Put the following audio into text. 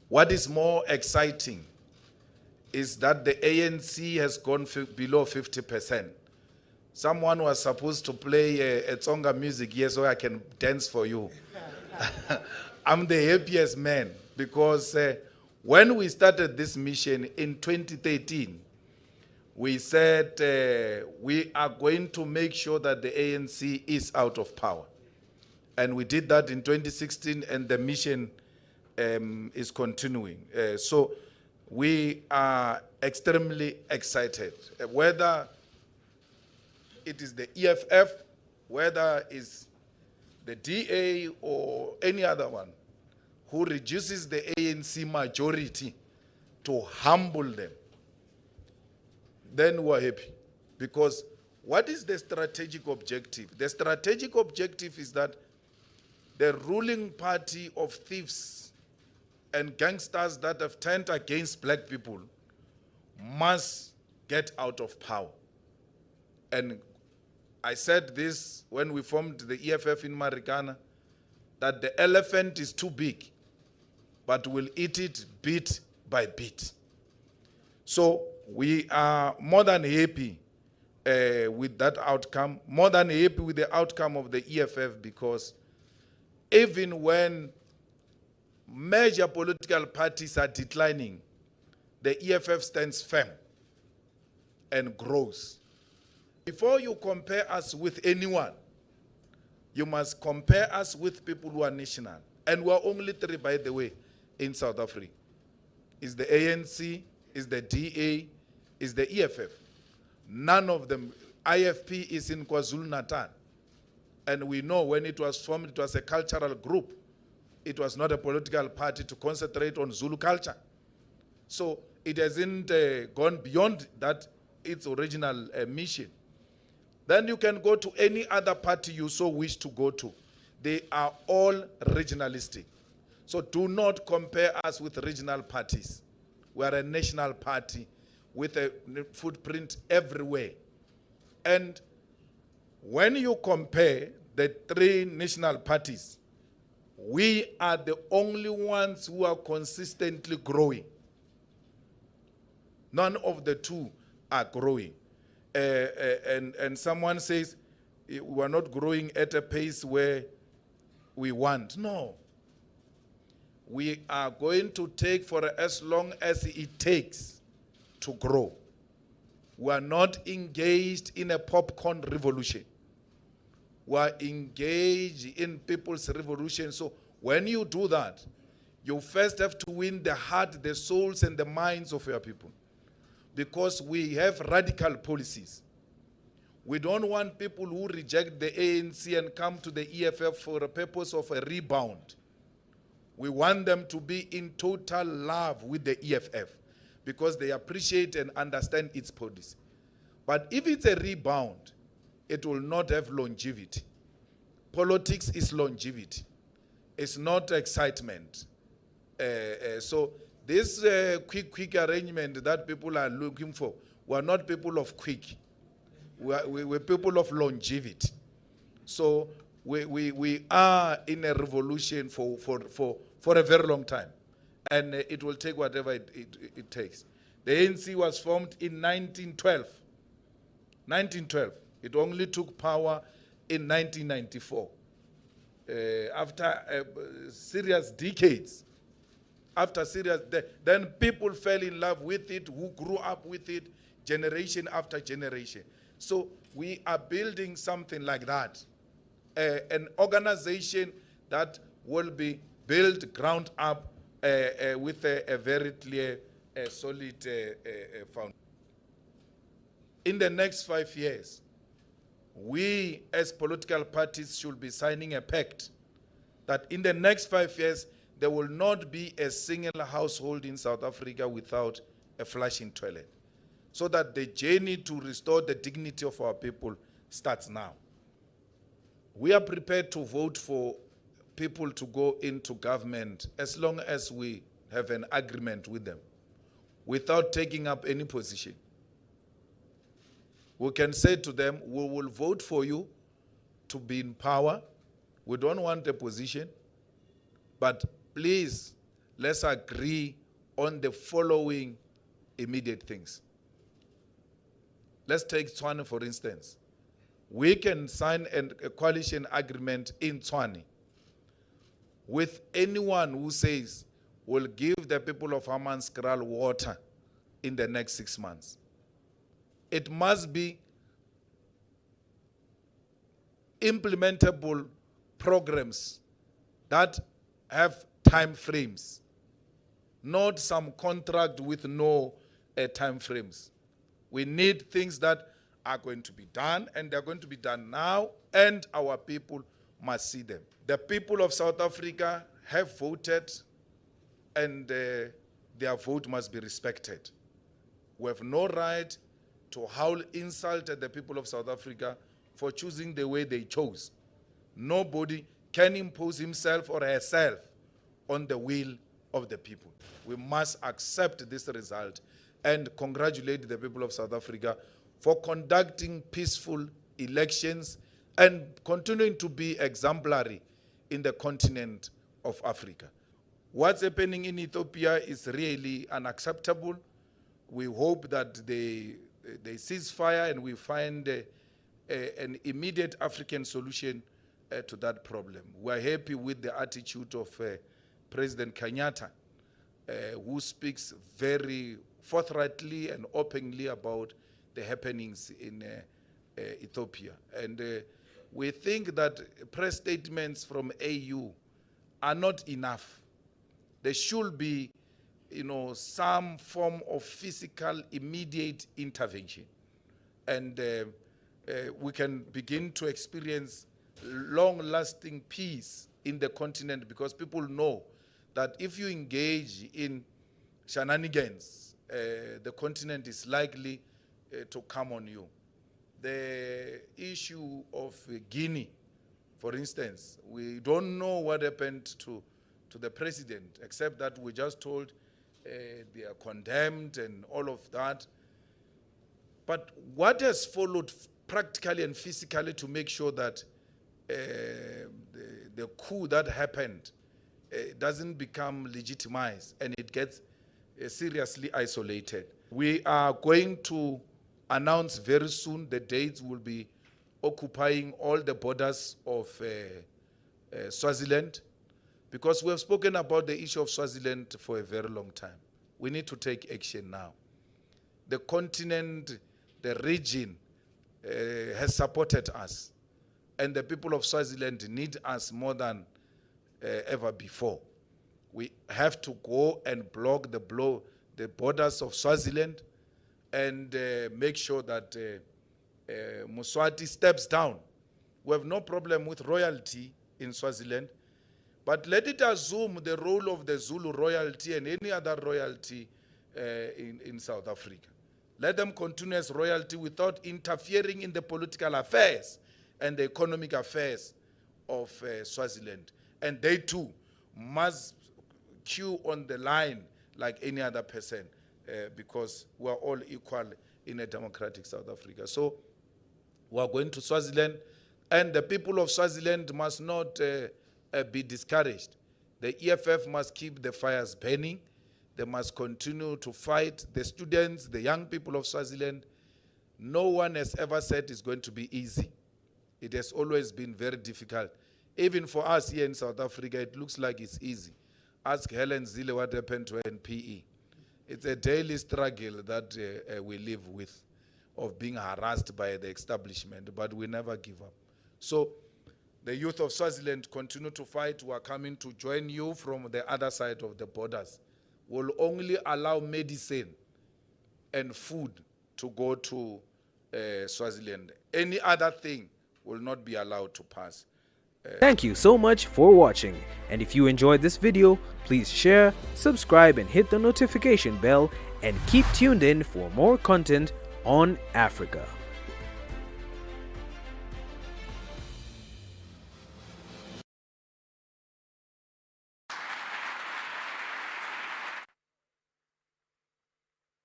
What is more exciting is that the ANC has gone below 50%. Someone was supposed to play a Tsonga music here so I can dance for you. I'm the happiest man because when we started this mission in 2013, we said we are going to make sure that the ANC is out of power. And we did that in 2016, and the mission is continuing. So we are extremely excited. Whether it is the EFF, whether it's the DA or any other one who reduces the ANC majority to humble them, then we're happy. Because what is the strategic objective? The strategic objective is that the ruling party of thieves and gangsters that have turned against black people must get out of power. And I said this when we formed the EFF in Marikana, that the elephant is too big, but we'll eat it bit by bit. So we are more than happy with that outcome, more than happy with the outcome of the EFF, because even when major political parties are declining, the EFF stands firm and grows. Before you compare us with anyone, you must compare us with people who are national. And we are only three, by the way, in South Africa. It's the ANC, it's the DA, it's the EFF. None of them. IFP is in KwaZulu-Natal. And we know when it was formed, it was a cultural group. It was not a political party to concentrate on Zulu culture. So it hasn't gone beyond that, its original mission. Then you can go to any other party you so wish to go to. They are all regionalistic. So do not compare us with regional parties. We are a national party with a footprint everywhere. And when you compare the three national parties, we are the only ones who are consistently growing. None of the two are growing. And someone says, we are not growing at a pace where we want. No. We are going to take for as long as it takes to grow. We are not engaged in a popcorn revolution. We are engaged in people's revolution. So when you do that, you first have to win the heart, the souls, and the minds of your people. Because we have radical policies. We don't want people who reject the ANC and come to the EFF for a purpose of a rebound. We want them to be in total love with the EFF because they appreciate and understand its policy. But if it's a rebound, it will not have longevity. Politics is longevity. It's not excitement. So this quick arrangement that people are looking for, we're not people of quick. We're people of longevity. So we are in a revolution for a very long time. And it will take whatever it takes. The ANC was formed in 1912. 1912. It only took power in 1994. After serious decades. Then people fell in love with it, who grew up with it, generation after generation. So we are building something like that. An organization that will be built ground up with a very clear, solid foundation. In the next 5 years, we as political parties should be signing a pact that in the next 5 years, there will not be a single household in South Africa without a flushing toilet. So that the journey to restore the dignity of our people starts now. We are prepared to vote for people to go into government as long as we have an agreement with them, without taking up any position. We can say to them, we will vote for you to be in power. We don't want a position, but please let's agree on the following immediate things. Let's take Tswane, for instance. We can sign a coalition agreement in Tswane with anyone who says we'll give the people of Hammanskraal water in the next 6 months. It must be implementable programs that have time frames, not some contract with no time frames. We need things that are going to be done, and they're going to be done now, and our people must see them. The people of South Africa have voted, and their vote must be respected. We have no right to howl insult at the people of South Africa for choosing the way they chose. Nobody can impose himself or herself on the will of the people. We must accept this result and congratulate the people of South Africa for conducting peaceful elections and continuing to be exemplary in the continent of Africa. What's happening in Ethiopia is really unacceptable. We hope that they cease fire and we find an immediate African solution to that problem. We're happy with the attitude of President Kenyatta, who speaks very forthrightly and openly about the happenings in Ethiopia. And we think that press statements from AU are not enough. There should be, some form of physical, immediate intervention. And we can begin to experience long-lasting peace in the continent, because people know that if you engage in shenanigans, the continent is likely to come on you. The issue of Guinea, for instance, we don't know what happened to the president, except that we just told they are condemned and all of that. But what has followed practically and physically to make sure that the coup that happened doesn't become legitimized and it gets seriously isolated? We are going to announce very soon the dates will be occupying all the borders of Swaziland, because we have spoken about the issue of Swaziland for a very long time. We need to take action now. The continent, the region has supported us, and the people of Swaziland need us more than ever before. We have to go and block the borders of Swaziland and make sure that Mswati steps down. We have no problem with royalty in Swaziland, but let it assume the role of the Zulu royalty and any other royalty in South Africa. Let them continue as royalty without interfering in the political affairs and the economic affairs of Swaziland. And they too must queue on the line like any other person, because we're all equal in a democratic South Africa. So we're going to Swaziland, and the people of Swaziland must not be discouraged. The EFF must keep the fires burning. They must continue to fight. The students, the young people of Swaziland, no one has ever said it's going to be easy. It has always been very difficult. Even for us here in South Africa, it looks like it's easy. Ask Helen Zille what happened to her in PE. It's a daily struggle that we live with, of being harassed by the establishment, but we never give up. So the youth of Swaziland continue to fight. We are coming to join you from the other side of the borders. We'll only allow medicine and food to go to Swaziland. Any other thing will not be allowed to pass. Thank you so much for watching, and if you enjoyed this video, please share, subscribe and hit the notification bell, and keep tuned in for more content on Africa.